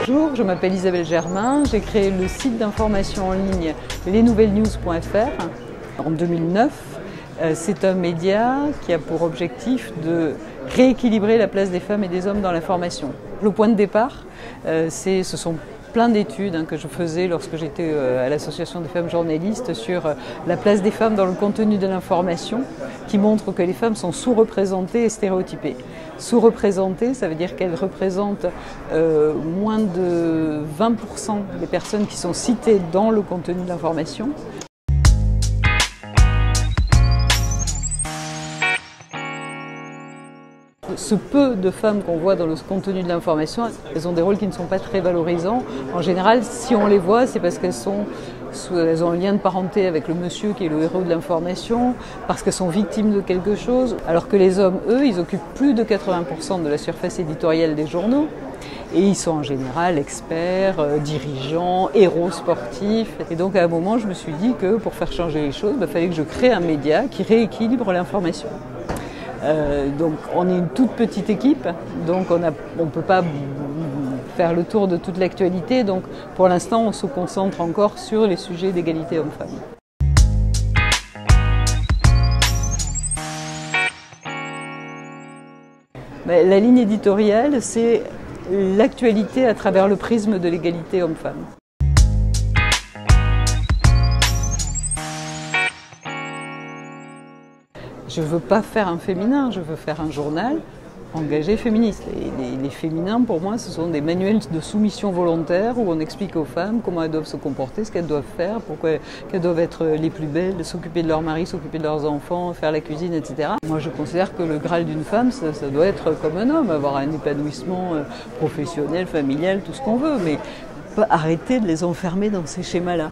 Bonjour, je m'appelle Isabelle Germain, j'ai créé le site d'information en ligne lesnouvellesnews.fr en 2009. C'est un média qui a pour objectif de rééquilibrer la place des femmes et des hommes dans l'information. Le point de départ, ce sont plein d'études que je faisais lorsque j'étais à l'Association des femmes journalistes sur la place des femmes dans le contenu de l'information, qui montrent que les femmes sont sous-représentées et stéréotypées. Sous-représentées, ça veut dire qu'elles représentent moins de 20% des personnes qui sont citées dans le contenu de l'information. Ce peu de femmes qu'on voit dans le contenu de l'information, elles ont des rôles qui ne sont pas très valorisants. En général, si on les voit, c'est parce qu'elles ont un lien de parenté avec le monsieur qui est le héros de l'information, parce qu'elles sont victimes de quelque chose, alors que les hommes, eux, ils occupent plus de 80% de la surface éditoriale des journaux. Et ils sont en général experts, dirigeants, héros sportifs. Et donc à un moment, je me suis dit que pour faire changer les choses, il fallait que je crée un média qui rééquilibre l'information. Donc on est une toute petite équipe, donc on ne peut pas faire le tour de toute l'actualité, donc pour l'instant on se concentre encore sur les sujets d'égalité hommes-femmes. La ligne éditoriale, c'est l'actualité à travers le prisme de l'égalité hommes-femmes. Je ne veux pas faire un féminin, je veux faire un journal engagé féministe. Les féminins, pour moi, ce sont des manuels de soumission volontaire où on explique aux femmes comment elles doivent se comporter, ce qu'elles doivent faire, pourquoi qu'elles doivent être les plus belles, s'occuper de leur mari, s'occuper de leurs enfants, faire la cuisine, etc. Moi, je considère que le Graal d'une femme, ça doit être comme un homme, avoir un épanouissement professionnel, familial, tout ce qu'on veut, mais pas arrêter de les enfermer dans ces schémas-là.